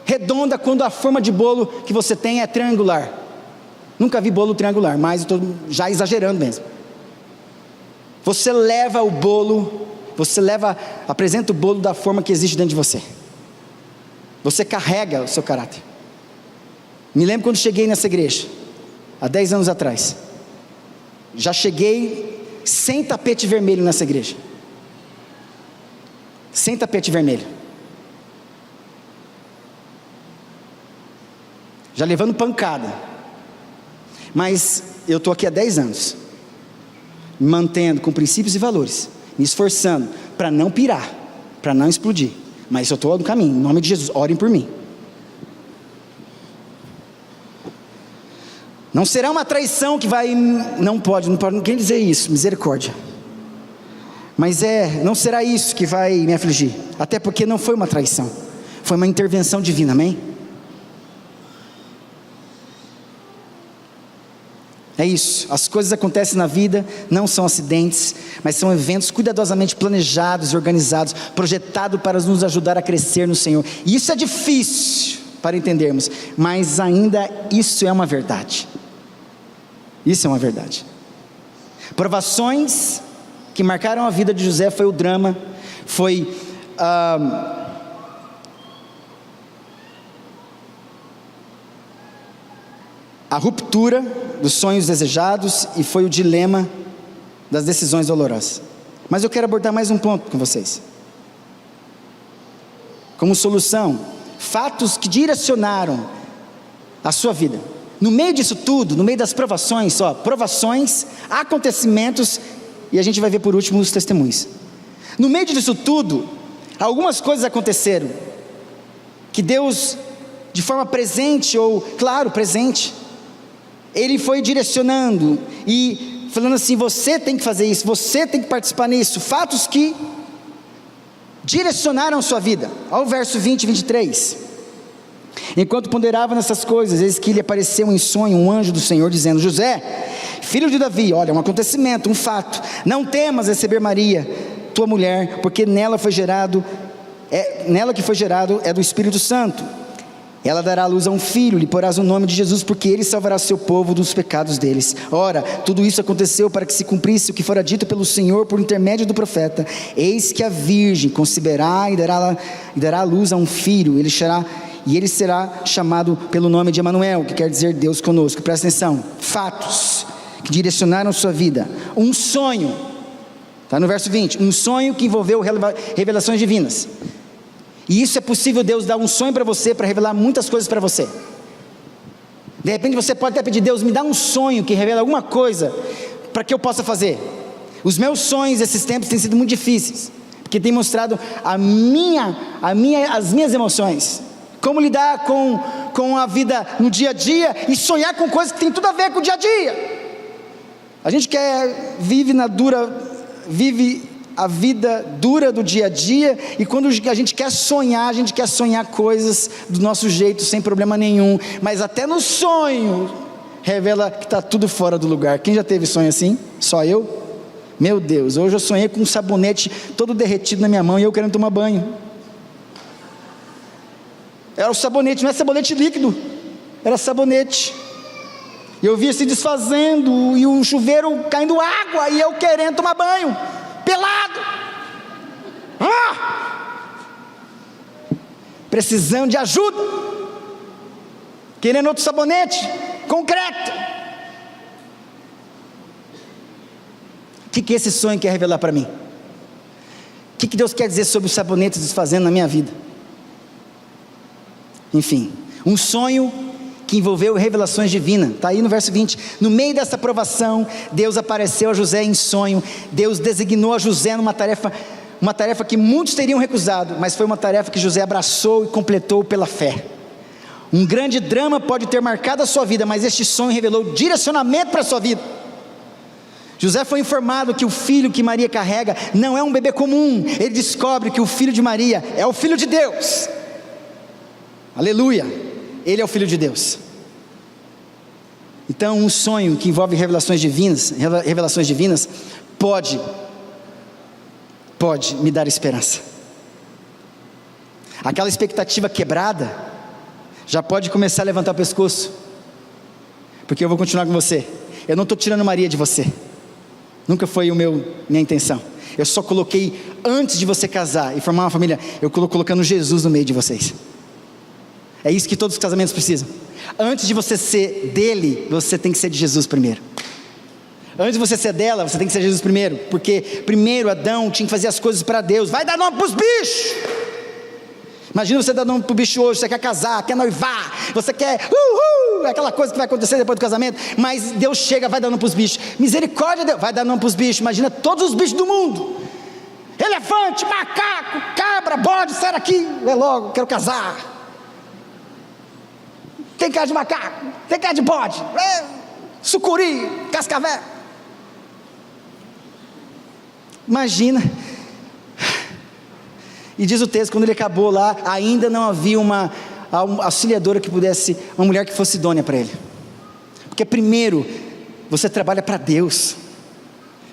redonda, quando a forma de bolo que você tem é triangular. Nunca vi bolo triangular, mas estou já exagerando mesmo. Você leva o bolo, apresenta o bolo da forma que existe dentro de você. Você carrega o seu caráter. Me lembro quando cheguei nessa igreja, há 10 anos atrás. Já cheguei sem tapete vermelho nessa igreja. Sem tapete vermelho. Já levando pancada. Mas eu estou aqui há 10 anos, me mantendo com princípios e valores, me esforçando para não pirar, para não explodir. Mas eu estou no caminho, em nome de Jesus, orem por mim. Não será uma traição que vai, não pode ninguém dizer isso, misericórdia. Mas não será isso que vai me afligir, até porque não foi uma traição, foi uma intervenção divina, amém? É isso, as coisas acontecem na vida, não são acidentes, mas são eventos cuidadosamente planejados e organizados, projetados para nos ajudar a crescer no Senhor. E isso é difícil para entendermos, mas ainda isso é uma verdade. Isso é uma verdade. Provações que marcaram a vida de José foi o drama, foi a ruptura dos sonhos desejados e foi o dilema das decisões dolorosas. Mas eu quero abordar mais um ponto com vocês. Como solução, fatos que direcionaram a sua vida. No meio disso tudo, no meio das provações, provações, acontecimentos, e a gente vai ver por último os testemunhos. No meio disso tudo, algumas coisas aconteceram, que Deus, de forma presente, ou claro, presente, Ele foi direcionando, e falando assim, você tem que fazer isso, você tem que participar nisso, fatos que direcionaram a sua vida. Olha o verso 20 e 23, enquanto ponderava nessas coisas, eis que lhe apareceu em sonho um anjo do Senhor, dizendo, José, filho de Davi, olha, um acontecimento, um fato, não temas receber Maria, tua mulher, porque nela que foi gerado é do Espírito Santo, ela dará à luz a um filho, lhe porás o nome de Jesus, porque ele salvará seu povo dos pecados deles. Ora, tudo isso aconteceu para que se cumprisse o que fora dito pelo Senhor por intermédio do profeta, eis que a virgem conceberá e dará à luz a um filho, ele será chamado pelo nome de Emanuel, que quer dizer Deus conosco. Presta atenção, fatos que direcionaram sua vida, um sonho, está no verso 20, um sonho que envolveu revelações divinas, e isso é possível, Deus dar um sonho para você, para revelar muitas coisas para você. De repente você pode até pedir, Deus me dá um sonho que revela alguma coisa, para que eu possa fazer. Os meus sonhos esses tempos têm sido muito difíceis, porque tem mostrado as minhas emoções, como lidar com a vida no dia a dia, e sonhar com coisas que tem tudo a ver com o dia a dia. A gente vive a vida dura do dia a dia, e quando a gente quer sonhar coisas do nosso jeito, sem problema nenhum, mas até no sonho, revela que está tudo fora do lugar. Quem já teve sonho assim? Só eu? Meu Deus, hoje eu sonhei com um sabonete todo derretido na minha mão, e eu querendo tomar banho. Era o sabonete, não é sabonete líquido, era sabonete, e eu via se desfazendo, e o chuveiro caindo água, e eu querendo tomar banho, pelado, precisando de ajuda, querendo outro sabonete, concreto. O que esse sonho quer revelar para mim? O que Deus quer dizer sobre os sabonetes desfazendo na minha vida? Enfim, um sonho que envolveu revelações divinas, está aí no verso 20, no meio dessa provação, Deus apareceu a José em sonho, Deus designou a José numa tarefa que muitos teriam recusado, mas foi uma tarefa que José abraçou e completou pela fé. Um grande drama pode ter marcado a sua vida, mas este sonho revelou direcionamento para a sua vida. José foi informado que o filho que Maria carrega não é um bebê comum, ele descobre que o filho de Maria é o filho de Deus, aleluia, ele é o filho de Deus. Então um sonho que envolve revelações divinas pode me dar esperança. Aquela expectativa quebrada já pode começar a levantar o pescoço, porque eu vou continuar com você. Eu não estou tirando Maria de você, nunca foi minha intenção. Eu só coloquei, antes de você casar e formar uma família, eu estou colocando Jesus no meio de vocês. É isso que todos os casamentos precisam. Antes de você ser dele, você tem que ser de Jesus primeiro. Antes de você ser dela, você tem que ser Jesus primeiro, porque primeiro Adão tinha que fazer as coisas para Deus. Vai dar nome para os bichos. Imagina você dar nome para o bicho hoje. Você quer casar, quer noivar, você quer aquela coisa que vai acontecer depois do casamento, mas Deus chega, vai dar nome para os bichos. Misericórdia, Deus, vai dar nome para os bichos. Imagina todos os bichos do mundo: elefante, macaco, cabra, bode, sai daqui, vem logo, quero casar. Tem cara de macaco, tem cara de bode, sucuri, cascavel. Imagina. E diz o texto, quando ele acabou lá, ainda não havia uma auxiliadora que pudesse, uma mulher que fosse idônea para ele. Porque primeiro você trabalha para Deus.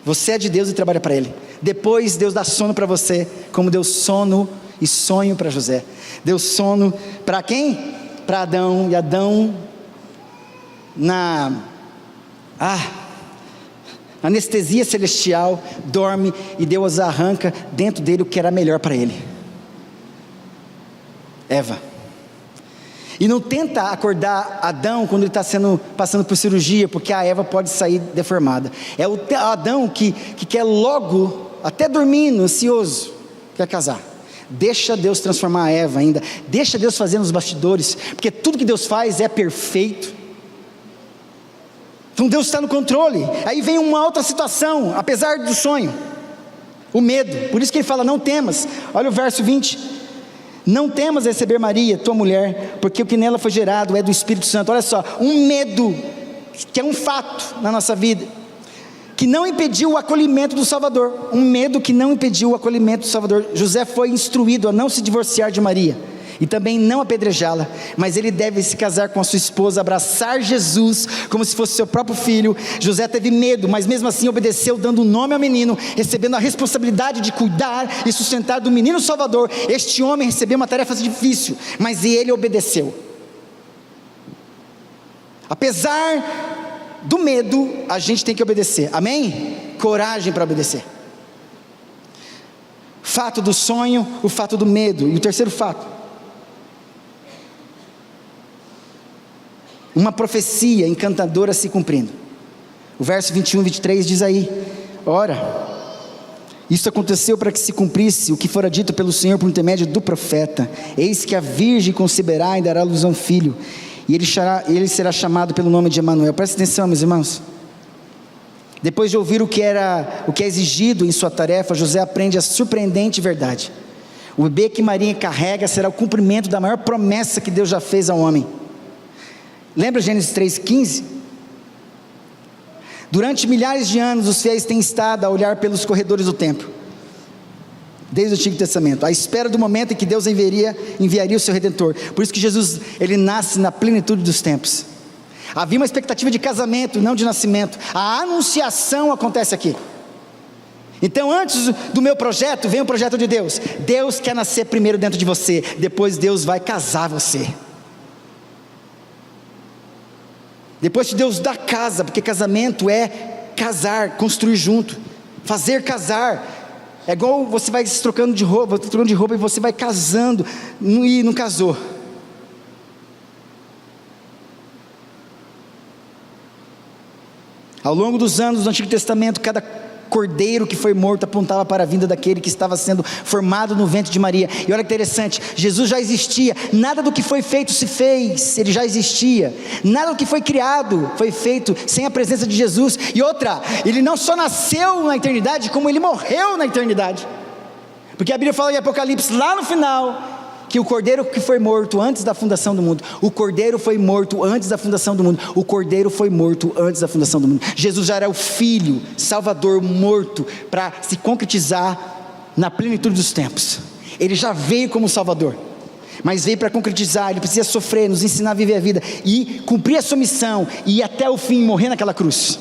Você é de Deus e trabalha para Ele. Depois Deus dá sono para você, como deu sono e sonho para José. Deu sono para quem? Para Adão. E Adão, na anestesia celestial, dorme, e Deus arranca dentro dele o que era melhor para ele. Eva. E não tenta acordar Adão quando ele está passando por cirurgia, porque a Eva pode sair deformada. É o Adão que quer logo, até dormindo, ansioso, quer casar. Deixa Deus transformar a Eva ainda. Deixa Deus fazer nos bastidores, porque tudo que Deus faz é perfeito. Então Deus está no controle. Aí vem uma outra situação, apesar do sonho, o medo. Por isso que ele fala: não temas. Olha o verso 20. Não temas receber Maria, tua mulher, porque o que nela foi gerado é do Espírito Santo. Olha só, um medo, que é um fato na nossa vida, que não impediu o acolhimento do Salvador. Um medo que não impediu o acolhimento do Salvador. José foi instruído a não se divorciar de Maria, e também não apedrejá-la, mas ele deve se casar com a sua esposa, abraçar Jesus como se fosse seu próprio filho. José teve medo, mas mesmo assim obedeceu, dando nome ao menino, recebendo a responsabilidade de cuidar e sustentar do menino Salvador. Este homem recebeu uma tarefa difícil, mas ele obedeceu. Apesar do medo, a gente tem que obedecer, amém? Coragem para obedecer. Fato do sonho, o fato do medo. E o terceiro fato, uma profecia encantadora se cumprindo. O verso 21 e 23 diz aí: ora, isso aconteceu para que se cumprisse o que fora dito pelo Senhor por intermédio do profeta: eis que a virgem conceberá e dará à luz a um filho, e ele será chamado pelo nome de Emanuel. Presta atenção, meus irmãos. Depois de ouvir o que é exigido em sua tarefa, José aprende a surpreendente verdade: o bebê que Maria carrega será o cumprimento da maior promessa que Deus já fez ao homem. Lembra Gênesis 3,15? Durante milhares de anos os fiéis têm estado a olhar pelos corredores do templo, desde o Antigo Testamento, à espera do momento em que Deus enviaria o seu Redentor. Por isso que Jesus, ele nasce na plenitude dos tempos. Havia uma expectativa de casamento, não de nascimento. A anunciação acontece aqui. Então, antes do meu projeto, vem o projeto de Deus. Deus quer nascer primeiro dentro de você, depois Deus vai casar você. Depois que Deus dá casa, porque casamento é casar, construir junto, fazer casar. É igual você vai se trocando de roupa e você vai casando e não casou. Ao longo dos anos do Antigo Testamento, cada cordeiro que foi morto apontava para a vinda daquele que estava sendo formado no ventre de Maria. E olha que interessante, Jesus já existia, nada do que foi feito se fez, ele já existia, nada do que foi criado foi feito sem a presença de Jesus. E outra, ele não só nasceu na eternidade, como ele morreu na eternidade, porque a Bíblia fala em Apocalipse, lá no final, que o cordeiro que foi morto antes da fundação do mundo, o cordeiro foi morto antes da fundação do mundo, o cordeiro foi morto antes da fundação do mundo. Jesus já era o Filho Salvador morto para se concretizar na plenitude dos tempos. Ele já veio como Salvador, mas veio para concretizar. Ele precisa sofrer, nos ensinar a viver a vida e cumprir a sua missão, e ir até o fim, morrer naquela cruz.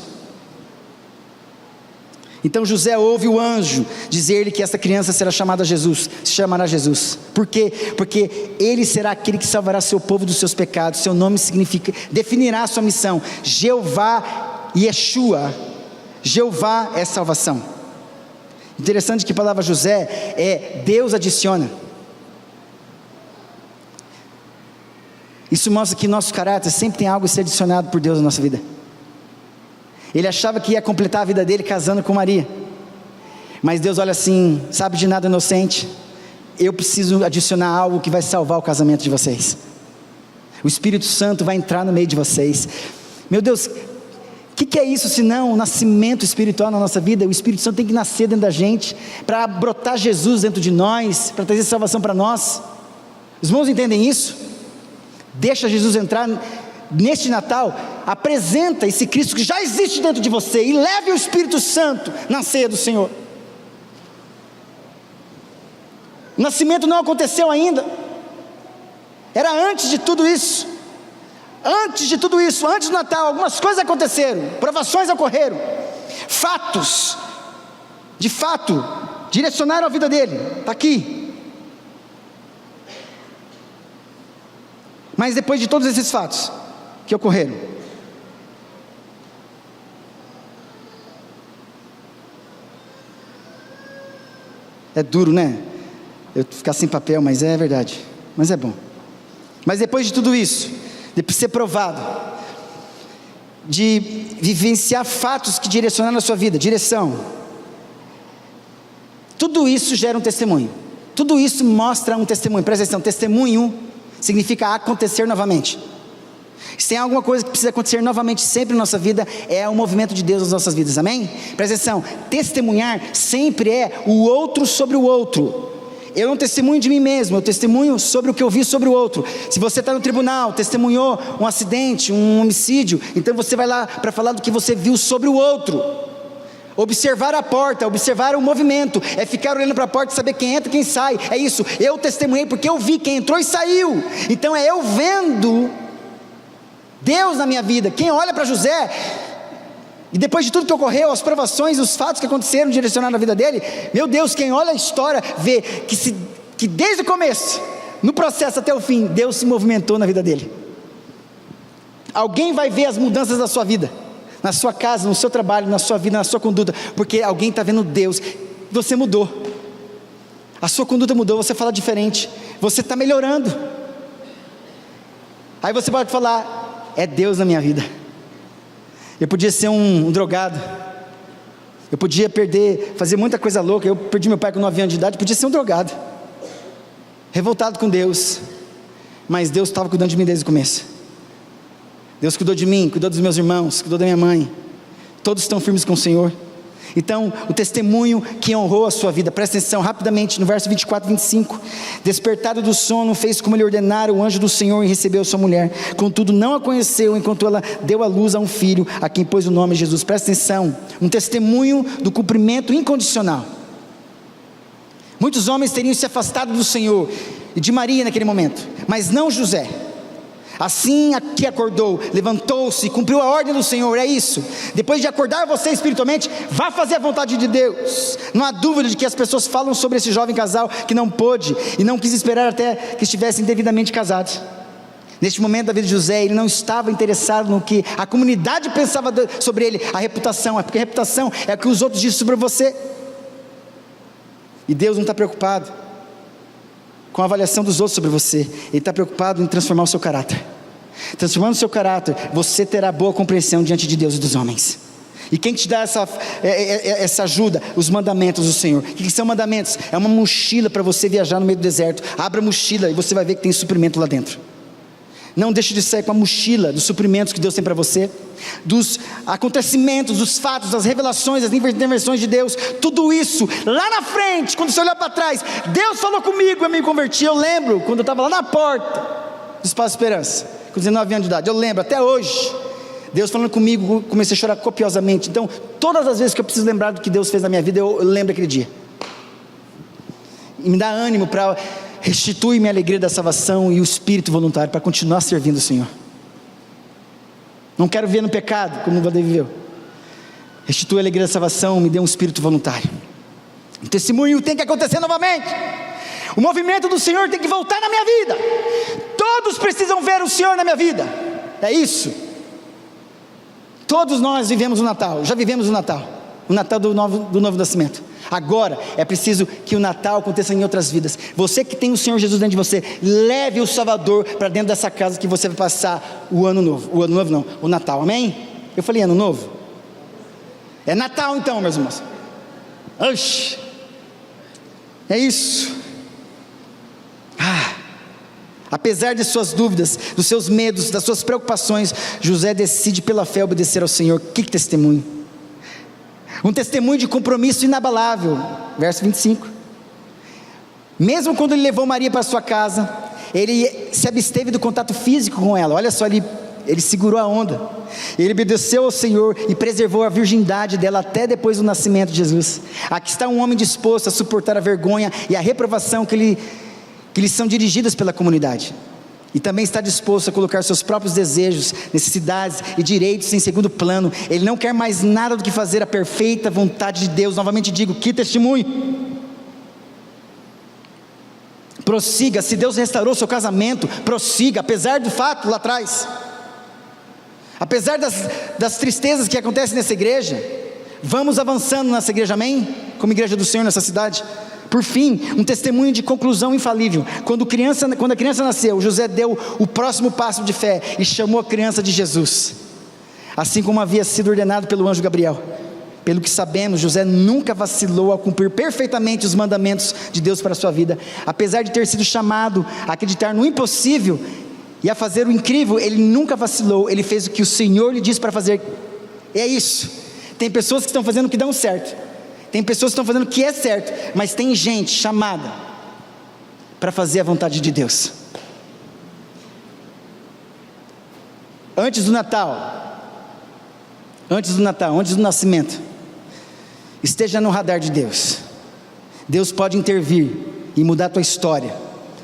Então José ouve o anjo dizer-lhe que essa criança será chamada Jesus, se chamará Jesus. Por quê? Porque ele será aquele que salvará seu povo dos seus pecados. Seu nome definirá a sua missão: Jeová Yeshua. Jeová é salvação. Interessante que a palavra José é Deus adiciona. Isso mostra que nosso caráter sempre tem algo a ser adicionado por Deus na nossa vida. Ele achava que ia completar a vida dele casando com Maria, mas Deus olha assim: sabe de nada, inocente, eu preciso adicionar algo que vai salvar o casamento de vocês. O Espírito Santo vai entrar no meio de vocês. Meu Deus, o que é isso senão o nascimento espiritual na nossa vida? O Espírito Santo tem que nascer dentro da gente, para brotar Jesus dentro de nós, para trazer salvação para nós. Os irmãos entendem isso? Deixa Jesus entrar. Neste Natal, apresenta esse Cristo que já existe dentro de você, e leve o Espírito Santo na ceia do Senhor. O nascimento não aconteceu ainda, era antes de tudo isso. antes de tudo isso, antes do Natal, algumas coisas aconteceram, provações ocorreram, fatos, de fato, direcionaram a vida dele, está aqui. Mas depois de todos esses fatos que ocorreram, é duro, né? Eu ficar sem papel, mas é verdade, mas é bom. Mas depois de tudo isso, de ser provado, de vivenciar fatos que direcionaram a sua vida, direção, tudo isso gera um testemunho, tudo isso mostra um testemunho. Presta atenção, testemunho significa acontecer novamente. Se tem alguma coisa que precisa acontecer novamente sempre na nossa vida, é o movimento de Deus nas nossas vidas, amém? Presta atenção, testemunhar sempre é o outro sobre o outro. Eu não testemunho de mim mesmo, eu testemunho sobre o que eu vi sobre o outro. Se você está no tribunal, testemunhou um acidente, um homicídio, então você vai lá para falar do que você viu sobre o outro. Observar a porta, observar o movimento, é ficar olhando para a porta e saber quem entra e quem sai, é isso. Eu testemunhei porque eu vi quem entrou e saiu, então é eu vendo Deus na minha vida. Quem olha para José, e depois de tudo que ocorreu, as provações, os fatos que aconteceram, direcionaram a vida dele, meu Deus, quem olha a história, vê que desde o começo, no processo até o fim, Deus se movimentou na vida dele. Alguém vai ver as mudanças da sua vida, na sua casa, no seu trabalho, na sua vida, na sua conduta, porque alguém está vendo Deus. Você mudou, a sua conduta mudou, você fala diferente, você está melhorando. Aí você pode falar, é Deus na minha vida. Eu podia ser um drogado, eu podia fazer muita coisa louca. Eu perdi meu pai com 9 anos de idade, podia ser um drogado, revoltado com Deus, mas Deus estava cuidando de mim desde o começo. Deus cuidou de mim, cuidou dos meus irmãos, cuidou da minha mãe, todos estão firmes com o Senhor. Então, o testemunho que honrou a sua vida, presta atenção rapidamente no verso 24 e 25, despertado do sono, fez como lhe ordenara o anjo do Senhor e recebeu sua mulher, contudo não a conheceu, enquanto ela deu à luz a um filho, a quem pôs o nome de Jesus. Presta atenção, um testemunho do cumprimento incondicional. Muitos homens teriam se afastado do Senhor e de Maria naquele momento, mas não José. Assim que acordou, levantou-se e cumpriu a ordem do Senhor. É isso, depois de acordar você espiritualmente, vá fazer a vontade de Deus. Não há dúvida de que as pessoas falam sobre esse jovem casal que não pôde e não quis esperar até que estivessem devidamente casados. Neste momento da vida de José, ele não estava interessado no que a comunidade pensava sobre ele, a reputação, porque a reputação é o que os outros dizem sobre você, e Deus não está preocupado com a avaliação dos outros sobre você. Ele está preocupado em transformar o seu caráter. Transformando o seu caráter, você terá boa compreensão diante de Deus e dos homens. E quem te dá essa ajuda? Os mandamentos do Senhor. O que são mandamentos? É uma mochila para você viajar no meio do deserto. Abra a mochila e você vai ver que tem suprimento lá dentro. Não deixe de sair com a mochila dos suprimentos que Deus tem para você, dos acontecimentos, dos fatos, das revelações, das intervenções de Deus, tudo isso, lá na frente, quando você olhar para trás, Deus falou comigo, eu me converti. Eu lembro, quando eu estava lá na porta do Espaço Esperança, com 19 anos de idade, eu lembro, até hoje, Deus falando comigo, comecei a chorar copiosamente. Então, todas as vezes que eu preciso lembrar do que Deus fez na minha vida, eu lembro aquele dia, e me dá ânimo para... restitui-me a alegria da salvação e o espírito voluntário para continuar servindo o Senhor. Não quero viver no pecado como Davi viveu. Restitui a alegria da salvação, me dê um espírito voluntário. O testemunho tem que acontecer novamente. O movimento do Senhor tem que voltar na minha vida. Todos precisam ver o Senhor na minha vida. É isso. Todos nós vivemos o Natal, já vivemos o Natal do novo nascimento. Agora é preciso que o Natal aconteça em outras vidas. Você que tem o Senhor Jesus dentro de você, leve o Salvador para dentro dessa casa que você vai passar o ano novo. O ano novo não, o Natal, amém? Eu falei ano novo? É Natal então, meus irmãos. Oxi, é isso. Apesar de suas dúvidas, dos seus medos, das suas preocupações, José decide pela fé obedecer ao Senhor. Que testemunho! Um testemunho de compromisso inabalável. Verso 25. Mesmo quando ele levou Maria para sua casa, ele se absteve do contato físico com ela. Olha só, ele segurou a onda. Ele obedeceu ao Senhor e preservou a virgindade dela até depois do nascimento de Jesus. Aqui está um homem disposto a suportar a vergonha e a reprovação que lhe são dirigidas pela comunidade. e também está disposto a colocar seus próprios desejos, necessidades e direitos em segundo plano. Ele não quer mais nada do que fazer a perfeita vontade de Deus. Novamente digo, que testemunho! Prossiga. Se Deus restaurou seu casamento, prossiga, apesar do fato lá atrás, apesar das tristezas que acontecem nessa igreja. Vamos avançando nessa igreja, amém? Como igreja do Senhor nessa cidade. Por fim, um testemunho de conclusão infalível. Quando a criança nasceu, José deu o próximo passo de fé e chamou a criança de Jesus, assim como havia sido ordenado pelo anjo Gabriel. Pelo que sabemos, José nunca vacilou ao cumprir perfeitamente os mandamentos de Deus para a sua vida. Apesar de ter sido chamado a acreditar no impossível e a fazer o incrível, ele nunca vacilou. Ele fez o que o Senhor lhe disse para fazer. É isso. Tem pessoas que estão fazendo o que dão certo, tem pessoas que estão fazendo o que é certo, mas tem gente chamada para fazer a vontade de Deus. Antes do Natal, antes do nascimento, esteja no radar de Deus. Deus pode intervir e mudar a tua história,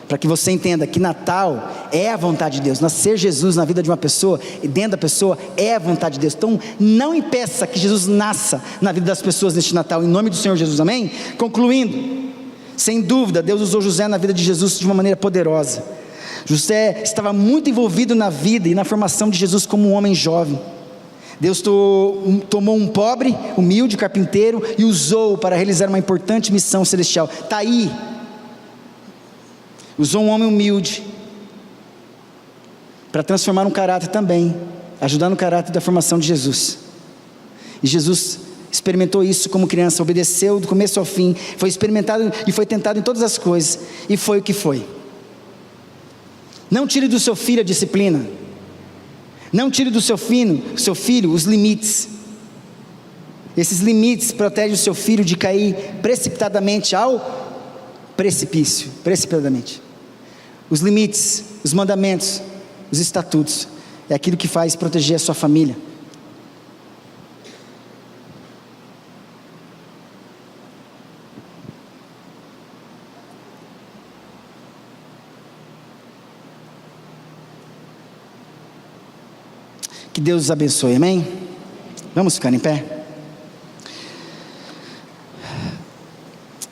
para que você entenda que Natal é a vontade de Deus. Nascer Jesus na vida de uma pessoa e dentro da pessoa é a vontade de Deus. Então não impeça que Jesus nasça na vida das pessoas neste Natal, em nome do Senhor Jesus, amém? Concluindo, sem dúvida Deus usou José na vida de Jesus de uma maneira poderosa. José estava muito envolvido na vida e na formação de Jesus como um homem jovem. Deus tomou um pobre, humilde carpinteiro e usou-o para realizar uma importante missão celestial. Está aí. Usou um homem humilde para transformar um caráter também, ajudar no caráter da formação de Jesus. E Jesus experimentou isso como criança, obedeceu do começo ao fim, foi experimentado e foi tentado em todas as coisas, e foi o que foi. Não tire do seu filho a disciplina, não tire do seu filho os limites. Esses limites protegem o seu filho de cair precipitadamente ao precipício, precipitadamente. Os limites, os mandamentos, os estatutos, é aquilo que faz proteger a sua família. Que Deus os abençoe, amém? Vamos ficar em pé?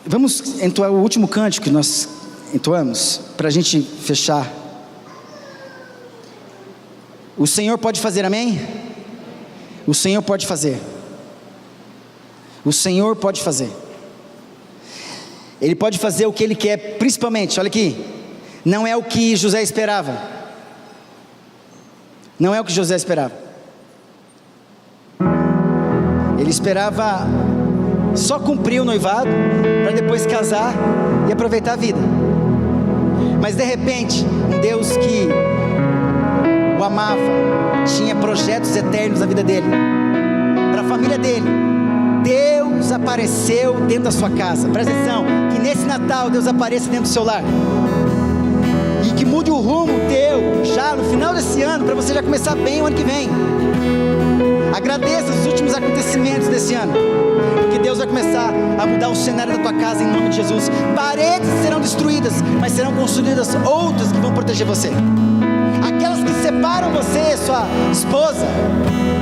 Vamos entoar o último cântico que nós entoamos, para a gente fechar. O Senhor pode fazer, amém? O Senhor pode fazer. O Senhor pode fazer. Ele pode fazer o que Ele quer, principalmente, olha aqui, não é o que José esperava. Não é o que José esperava. Ele esperava só cumprir o noivado, para depois casar e aproveitar a vida. Mas de repente, um Deus que o amava, tinha projetos eternos na vida dele, para a família dele. Deus apareceu dentro da sua casa. Presta atenção, que nesse Natal Deus apareça dentro do seu lar, e que mude o rumo teu, já no final desse ano, para você já começar bem o ano que vem. Agradeça os últimos acontecimentos desse ano, porque Deus vai começar a mudar o cenário da tua casa em nome de Jesus. Paredes serão destruídas, mas serão construídas outras que vão proteger você. Aquelas que separam você e sua esposa,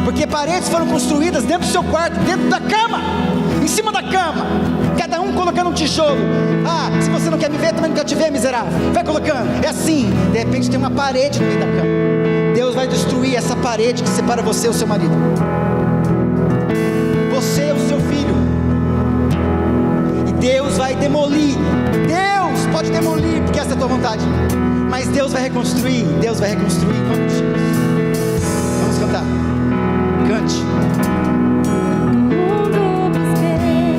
porque paredes foram construídas dentro do seu quarto, dentro da cama, em cima da cama, cada um colocando um tijolo. Ah, se você não quer me ver, também não quer te ver, miserável. Vai colocando, é assim. De repente tem uma parede no meio da cama. Deus vai destruir essa parede que separa você e o seu marido, você e o seu filho. E Deus vai demolir. Deus pode demolir, porque essa é a tua vontade, mas Deus vai reconstruir. Deus vai reconstruir. Vamos cantar. Cante.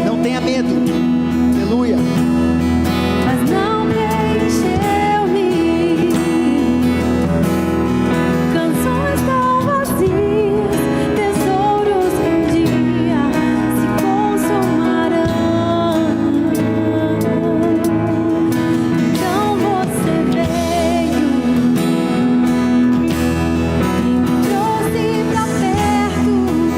Não tenha medo. Aleluia. Mas não preencheu-me. Canções tão vazias, tesouros que um dia se consumarão. Então você veio e me trouxe pra perto.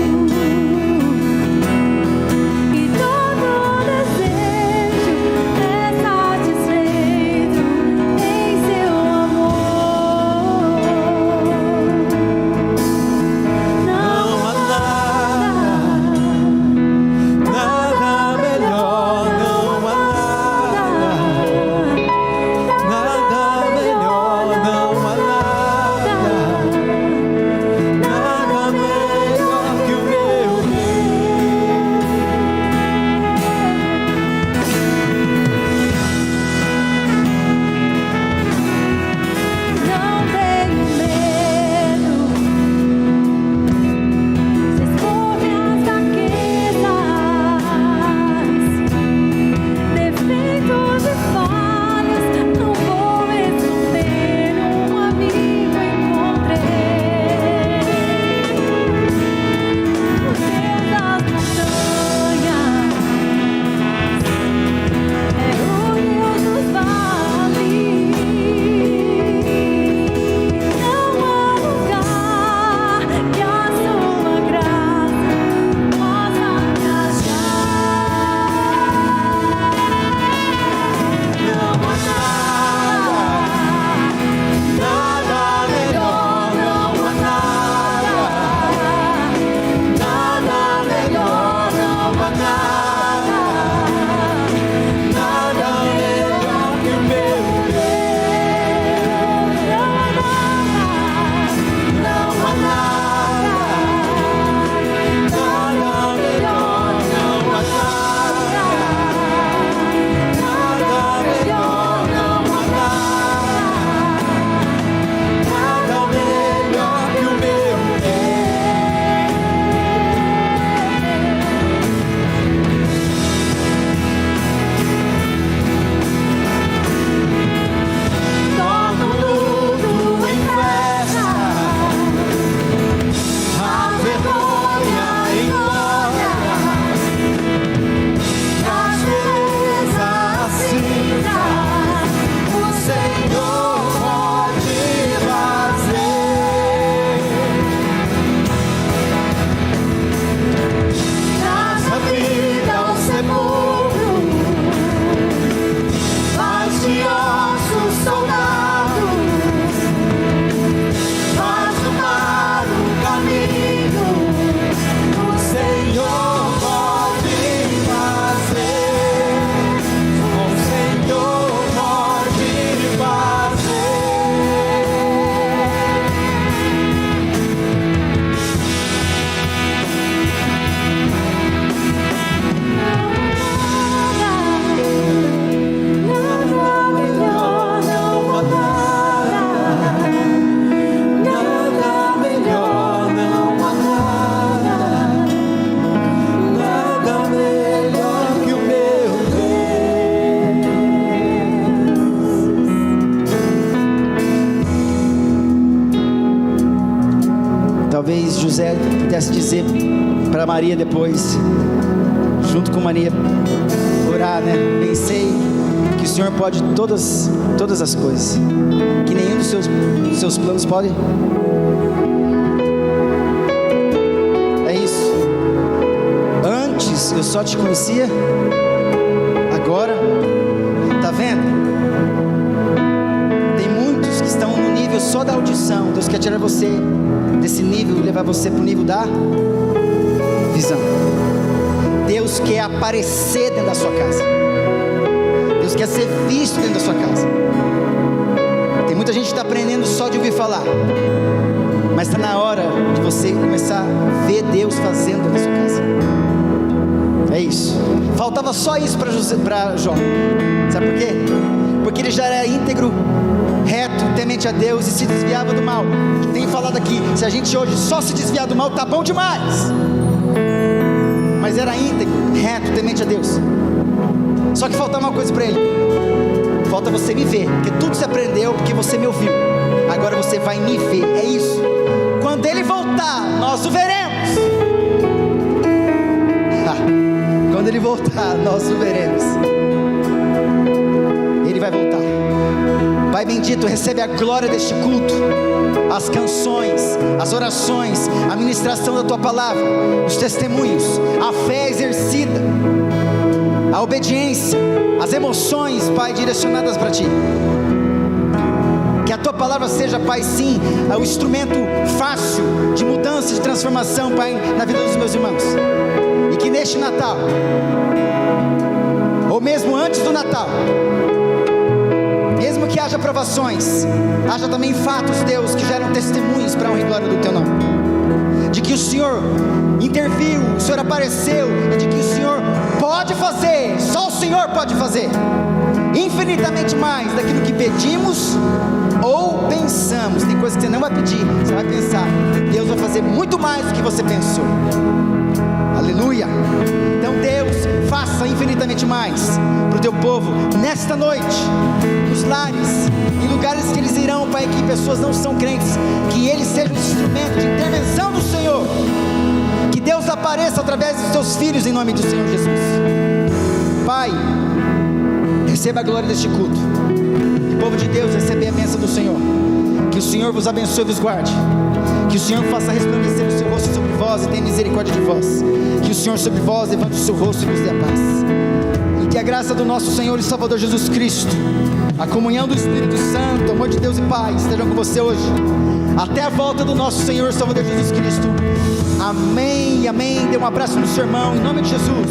José pudesse dizer para Maria depois, junto com Maria, orar, né? Pensei que o Senhor pode todas as coisas, que nenhum dos seus planos pode. É isso. Antes eu só te conhecia, agora, tá vendo? Tem muitos que estão no nível só da audição. Deus quer tirar você desse nível e levar você para o nível da visão. Deus quer aparecer dentro da sua casa. Deus quer ser visto dentro da sua casa. Tem muita gente que está aprendendo só de ouvir falar, mas está na hora de você começar a ver Deus fazendo dentro da sua casa. É isso. Faltava só isso para Jó. Sabe por quê? Porque ele já era íntegro, reto, temente a Deus e se desviava do mal. Tenho falado aqui, se a gente hoje só se desviar do mal, tá bom demais. Mas era íntegro, reto, temente a Deus. Só que faltava uma coisa para ele. Falta você me ver, porque tudo se aprendeu porque você me ouviu. Agora você vai me ver, é isso. Quando ele voltar, nós o veremos. Quando ele voltar, nós o veremos. Ele vai voltar. Pai bendito, recebe a glória deste culto, as canções, as orações, a ministração da Tua palavra, os testemunhos, a fé exercida, a obediência, as emoções, Pai, direcionadas para Ti. Que a Tua palavra seja, Pai, sim, o instrumento fácil de mudança, de transformação, Pai, na vida dos meus irmãos. E que neste Natal, ou mesmo antes do Natal, mesmo que haja provações, haja também fatos, Deus, que geram testemunhos para a honra e glória do Teu nome, de que o Senhor interviu, o Senhor apareceu, e de que o Senhor pode fazer, só o Senhor pode fazer, infinitamente mais daquilo que pedimos ou pensamos. Tem coisas que você não vai pedir, você vai pensar, Deus vai fazer muito mais do que você pensou. Aleluia. Então Deus, faça infinitamente mais para o Teu povo, nesta noite, nos lares, em lugares que eles irão, Pai, que pessoas não são crentes, que eles sejam um instrumento de intervenção do Senhor, que Deus apareça através dos Teus filhos, em nome do Senhor Jesus. Pai, receba a glória deste culto, e o povo de Deus receba a bênção do Senhor. Que o Senhor vos abençoe e vos guarde. Que o Senhor faça resplandecer o seu rosto sobre vós e tenha misericórdia de vós. Que o Senhor sobre vós levante o seu rosto e vos dê a paz. E que a graça do nosso Senhor e Salvador Jesus Cristo, a comunhão do Espírito Santo, o amor de Deus e Pai estejam com você hoje, até a volta do nosso Senhor e Salvador Jesus Cristo. Amém e amém. Dê um abraço no seu irmão, em nome de Jesus.